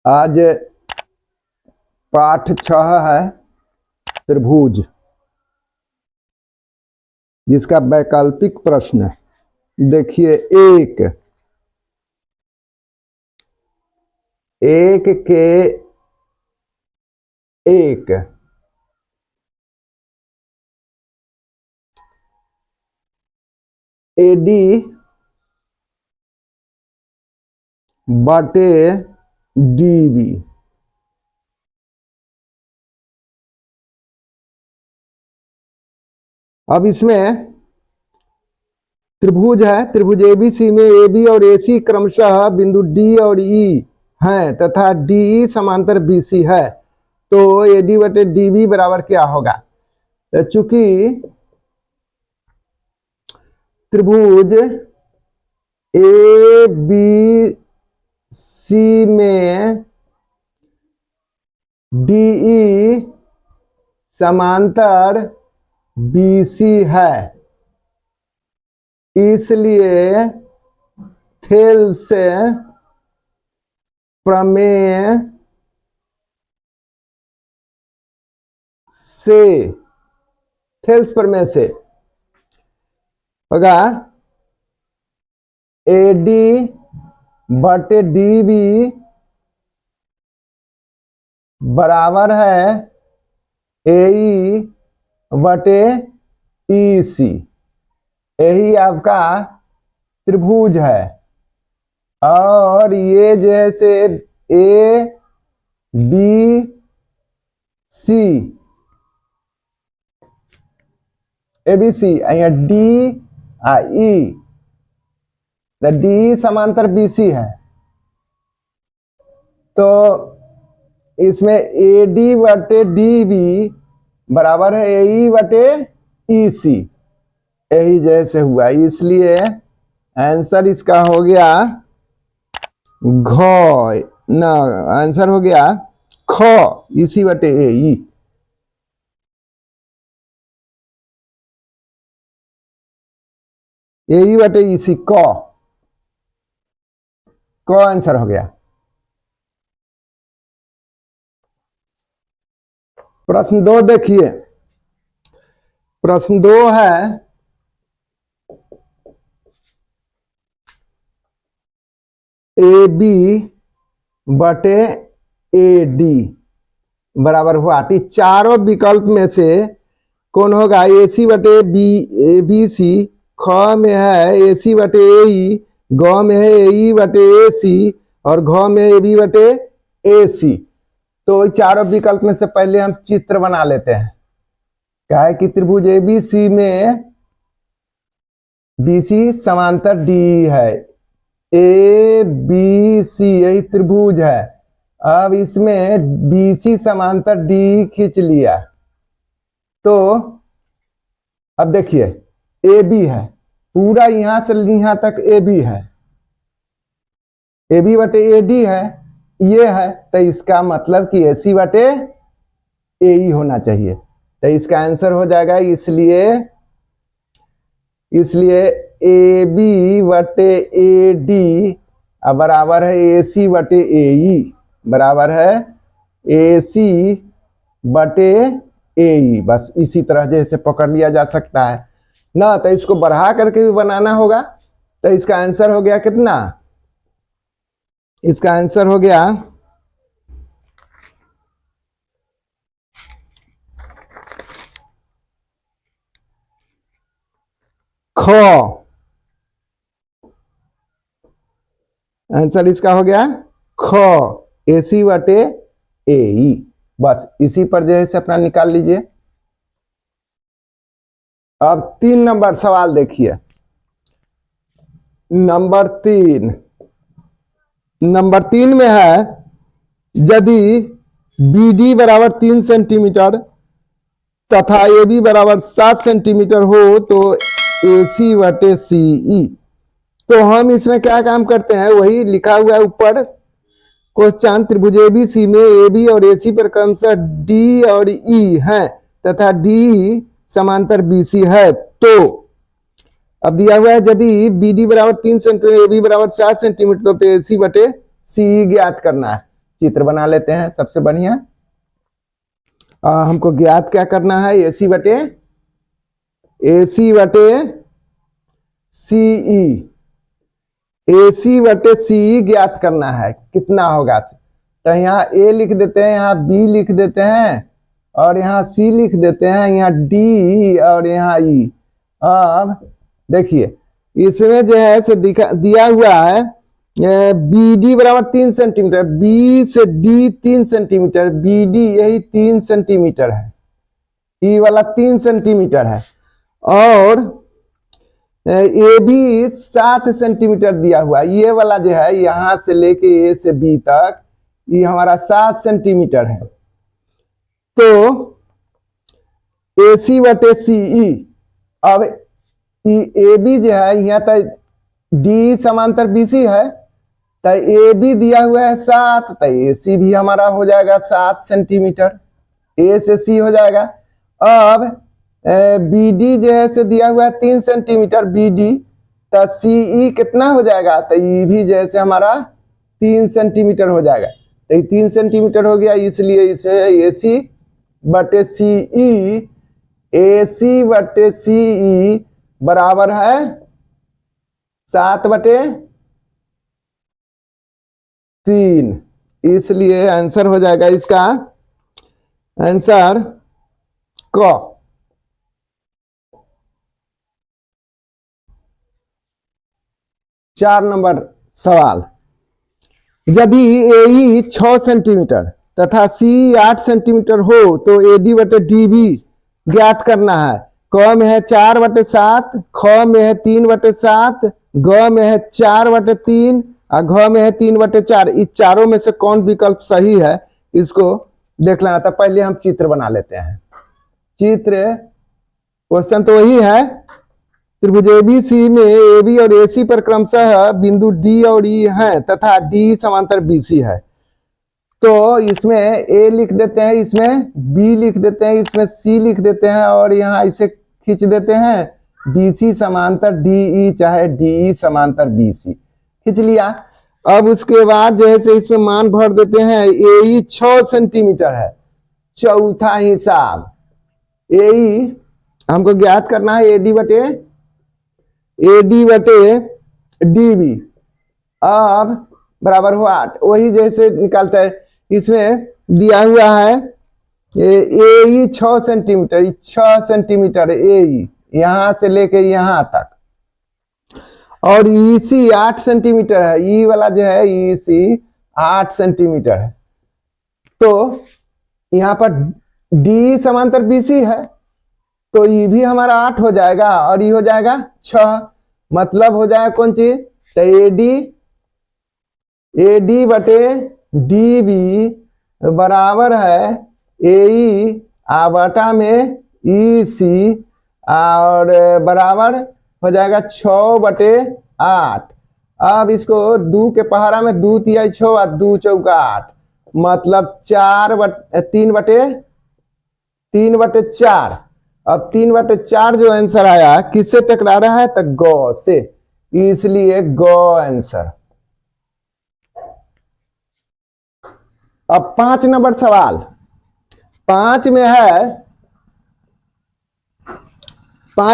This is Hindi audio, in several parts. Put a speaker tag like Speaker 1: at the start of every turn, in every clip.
Speaker 1: आज पाठ 6 है त्रिभुज, जिसका वैकल्पिक प्रश्न देखिए। एक के एक एडी बटे डीबी अब इसमें त्रिभुज है। त्रिभुज एबीसी में एबी और एसी क्रमशः बिंदु डी और ई हैं तथा डी समांतर बीसी है, तो एडी बटे डीबी बराबर क्या होगा? चूंकि त्रिभुज ए बी सी में डीई समांतर बीसी है, इसलिए थेल्स प्रमेय से होगा एडी बटे डीबी बराबर है एई बटे ईसी। यही आपका त्रिभुज है और ये जैसे ए बी सी एबीसी यहाँ डी ई, डी समांतर बीसी है, तो इसमें एडी बटे डीबी बराबर है एई बटे ईसी। यही जैसे हुआ, इसलिए आंसर इसका हो गया आंसर हो गया ख इसी बटे एई। एई बटे ईसी क आंसर हो गया। प्रश्न 2 देखिए। प्रश्न 2 है ए बी बटे ए डी बराबर हुआ टी। चारों विकल्प में से कौन होगा? ए सी बटे बी ए बी सी, ख में है ए सी बटे ए ई, ग में है ए ई बटे ए सी और घ में ए बी बटे ए सी। तो चारों विकल्प में से पहले हम चित्र बना लेते हैं। क्या है कि त्रिभुज ए बी सी में बी सी समांतर डी है, ए बी सी यही त्रिभुज है। अब इसमें बी सी समांतर डी खींच लिया, तो अब देखिए ए बी है, पूरा यहां से यहां तक ए बी है, ए बी बटे ए डी है, ये है, तो इसका मतलब कि ए सी बटे ए ई होना चाहिए, तो इसका आंसर हो जाएगा। इसलिए ए बी बटे ए डी बराबर है ए सी बटे ए ई बराबर है ए सी बटे ए ई। बस इसी तरह जैसे पकड़ लिया जा सकता है ना, तो इसको बढ़ा करके भी बनाना होगा। तो इसका आंसर हो गया कितना? इसका आंसर हो गया ख। आंसर इसका हो गया ख, ए सी बटे ए ई। बस इसी पर जो है अपना निकाल लीजिए। अब 3 नंबर सवाल देखिए। नंबर 3 में है यदि बी डी बराबर 3 सेंटीमीटर तथा ए बी बराबर 7 सेंटीमीटर हो तो ए सी बटे सी ई। तो हम इसमें क्या काम करते हैं, वही लिखा हुआ है ऊपर क्वेश्चन। त्रिभुज एबीसी में ए बी और ए सी पर क्रमशः डी और ई हैं तथा डी समांतर बीसी है, तो अब दिया हुआ है यदि बी डी बराबर 3 सेंटीमीटर ए बी बराबर 7 सेंटीमीटर तो ए सी बटे सी ज्ञात करना है। चित्र बना लेते हैं सबसे बढ़िया। हमको ज्ञात क्या करना है, AC बटे CE, AC बटे CE ज्ञात करना है, कितना होगा। तो यहाँ A लिख देते हैं, यहाँ B लिख देते हैं और यहाँ C लिख देते हैं, यहाँ D और यहाँ E। अब देखिए इसमें जो है से दिया हुआ है BD बराबर 3 सेंटीमीटर, B से D 3 सेंटीमीटर, BD यही 3 सेंटीमीटर है, E वाला 3 सेंटीमीटर है और AB 7 सेंटीमीटर दिया हुआ है। ये वाला जो है यहां से लेके A से B तक ये हमारा 7 सेंटीमीटर है। तो AC बटे CE, अब AB जो है यहाँ तक D समांतर BC है, तो AB दिया हुआ है 7, तो AC भी हमारा हो जाएगा 7 सेंटीमीटर, A से C हो जाएगा। अब BD जो है से दिया हुआ है 3 सेंटीमीटर BD, तो CE कितना हो जाएगा, तो ये भी जैसे हमारा 3 सेंटीमीटर हो जाएगा। तो ये 3 सेंटीमीटर हो गया, इसलिए इसे AC बटे CE, AC बटे CE बराबर है 7 बटे 3, इसलिए आंसर हो जाएगा इसका आंसर क। 4 नंबर सवाल, यदि AE 6 सेंटीमीटर तथा CE 8 सेंटीमीटर हो तो AD बटे DB ज्ञात करना है। क में है 4 बटे 7, ख में है 3 बटे 7, ग में है 4 बटे 3 और घ में है 3 बटे 4। इस चारों में से कौन विकल्प सही है इसको देख लेना था। पहले हम चित्र बना लेते हैं। चित्र क्वेश्चन तो वही है, त्रिभुज ABC में AB और AC पर क्रमशः बिंदु D और E हैं तथा D समांतर BC है। तो इसमें A लिख देते हैं, इसमें B लिख देते हैं, इसमें C लिख देते हैं और यहाँ इसे खींच देते हैं BC समांतर DE चाहे DE समांतर BC, खींच लिया। अब उसके बाद जैसे इसमें मान भर देते हैं। AE 6 सेंटीमीटर है, चौथा हिसाब AE हमको ज्ञात करना है AD बटे DB। अब बराबर हुआ 8, वही जैसे निकालता है। इसमें दिया हुआ है AE 6 सेंटीमीटर, 6 सेंटीमीटर AE यहां से लेके यहां तक, और EC 8 सेंटीमीटर है। E वाला जो है EC 8 सेंटीमीटर है। तो यहाँ पर D समांतर BC है, तो ये भी हमारा 8 हो जाएगा और ये हो जाएगा 6, मतलब हो जाएगा कौन चीज, तो AD बटे DB बराबर है AE बटा में EC और बराबर हो जाएगा 6 बटे 8। अब इसको 2 के पहाड़ा में 2 तिहाई 6 और 2 चौका 8, मतलब 3 बटे 4। अब 3 बटे 4 जो आंसर आया किससे टकरा रहा है, तो ग से, इसलिए ग आंसर। अब 5 नंबर सवाल, 5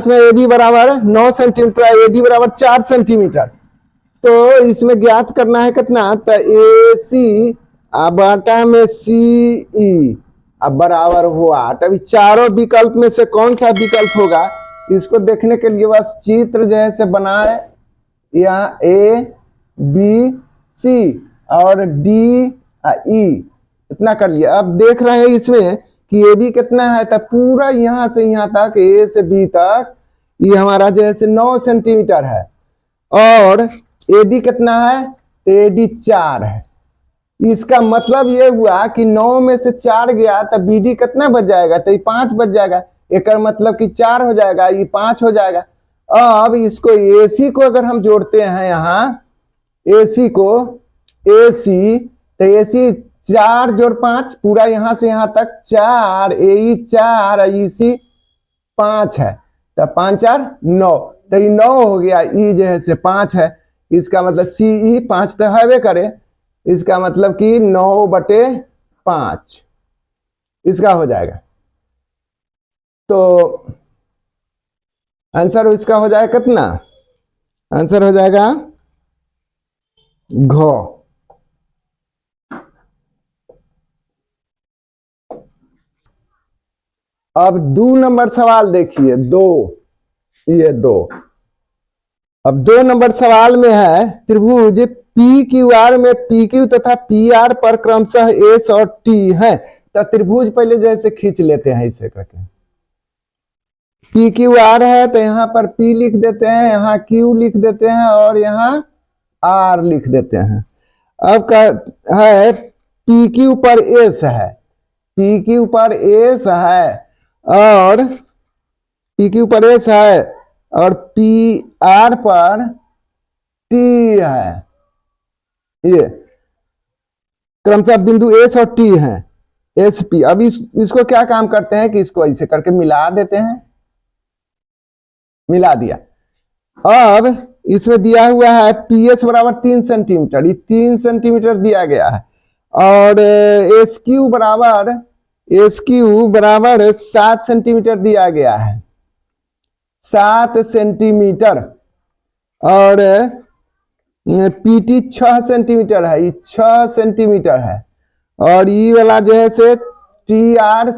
Speaker 1: में AB बराबर 9 सेंटीमीटर, AD बराबर 4 सेंटीमीटर। तो इसमें ज्ञात करना है कितना, तो AC बटा में CE अब बराबर हुआ 8। अभी चारों विकल्प में से कौन सा विकल्प होगा इसको देखने के लिए बस चित्र जैसे बनाए, यहाँ A B C और D E इतना कर लिया। अब देख रहे हैं इसमें कि AB कितना है, तो पूरा यहां से यहां तक A से B तक ये हमारा जैसे 9 सेंटीमीटर है और AD कितना है, तो AD 4 है। इसका मतलब ये हुआ कि 9 में से 4 गया तो BD कितना बच जाएगा, तो ये 5 बच जाएगा। एक मतलब कि 4 हो जाएगा, ये 5 हो जाएगा। अब इसको AC को अगर हम जोड़ते हैं, यहाँ AC को AC, तो AC 4 जोड़ 5 पूरा यहाँ से यहाँ तक 4, AE 4 EC 5 है, तो 5 4 9, तो ये 9 हो गया। E जो है से 5 है, इसका मतलब CE 5 तो है करे, इसका मतलब कि 9/5 इसका हो जाएगा। तो आंसर इसका हो जाएगा कितना? आंसर हो जाएगा घ। अब 2 नंबर सवाल देखिए, ये 2। अब 2 नंबर सवाल में है त्रिभुज पी क्यू आर में पी क्यू तथा पी आर पर क्रमशः एस और टी है। तो त्रिभुज पहले जैसे खींच लेते हैं इसे करके। पी क्यू आर है तो यहाँ पर पी लिख देते हैं, यहाँ क्यू लिख देते हैं और यहाँ आर लिख देते हैं। अब का है पी क्यू पर एस है, पी क्यू पर एस है और पी क्यू पर एस है और पी आर पर टी है। ये क्रमशः बिंदु एस और टी है, एस पी। अब इसको क्या काम करते हैं कि इसको ऐसे करके मिला देते हैं, मिला दिया। अब इसमें दिया हुआ है पी एस बराबर 3 सेंटीमीटर, ये 3 सेंटीमीटर दिया गया है और एस क्यू बराबर 7 सेंटीमीटर दिया गया है, 7 सेंटीमीटर। और पीटी 6 सेंटीमीटर है, ये 6 सेंटीमीटर है। और ये वाला जो है से टी आर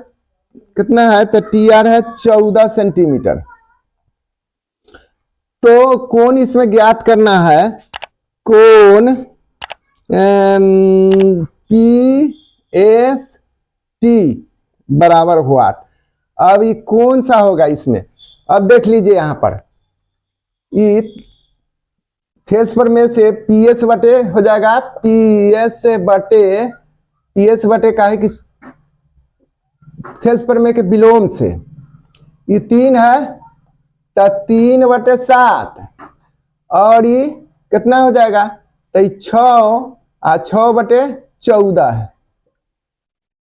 Speaker 1: कितना है? तो टी आर है 14 सेंटीमीटर। तो कोण इसमें ज्ञात करना है, कोण पी एस टी बराबर व्हाट। अब ये कौन सा होगा इसमें? अब देख लीजिए यहां पर ये थेल्स पर में से पी एस बटे हो जाएगा, पी एस बटे का है कि थेल्स पर में के विलोम से ये 3 है तो 3/7 और ये कितना हो जाएगा? तो ये 6/14 है।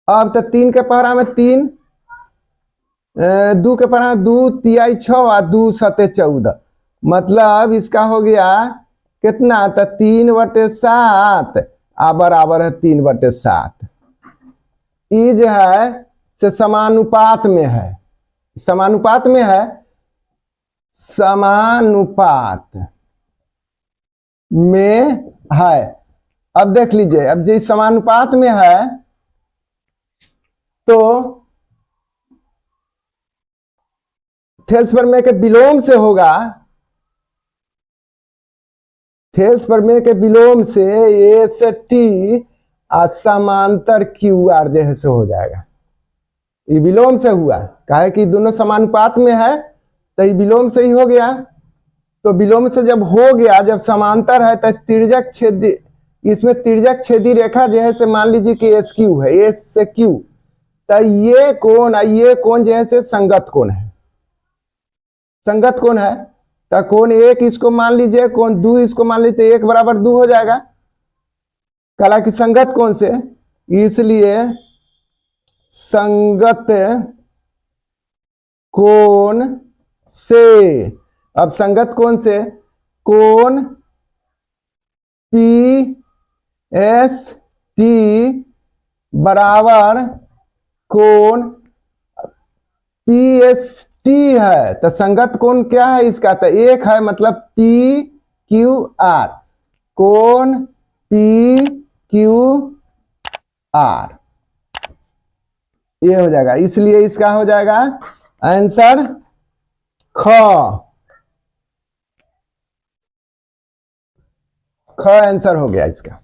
Speaker 1: अब तो 3 के पहरा में 3, 2 के पहरा में 2, 3 6 और 2 7 14, मतलब इसका हो गया कितना? तो 3/7 बराबर है 3/7। ये जो है से समानुपात में है, समानुपात में है, समानुपात में है। अब देख लीजिए, अब जो समानुपात में है तो थेल्स प्रमेय के विलोम से होगा, थेल्स प्रमेय के विलोम से एस टी समांतर क्यू आर जैसे हो जाएगा। ये विलोम से हुआ, काहे कि दोनों समानुपात में है तो ये विलोम से ही हो गया। तो विलोम से जब हो गया, जब समांतर है तो तिर्यक छेदी, इसमें तिर्यक छेदी रेखा जैसे मान लीजिए कि एस क्यू है, एस से क्यू, तो ये कोण जैसे संगत कोण है, संगत कोण है। तो कोण 1 इसको मान लीजिए, कोण 2 इसको मान लीजिए, 1 बराबर 2 हो जाएगा, कला की संगत कोण से, इसलिए संगत कोण से। अब संगत कोण से कोण पी एस टी बराबर कोण पी एस टी है। तो संगत कोण क्या है इसका? तो 1 है, मतलब पी क्यू आर, कोण पी क्यू आर, ये हो जाएगा। इसलिए इसका हो जाएगा आंसर ख आंसर हो गया इसका।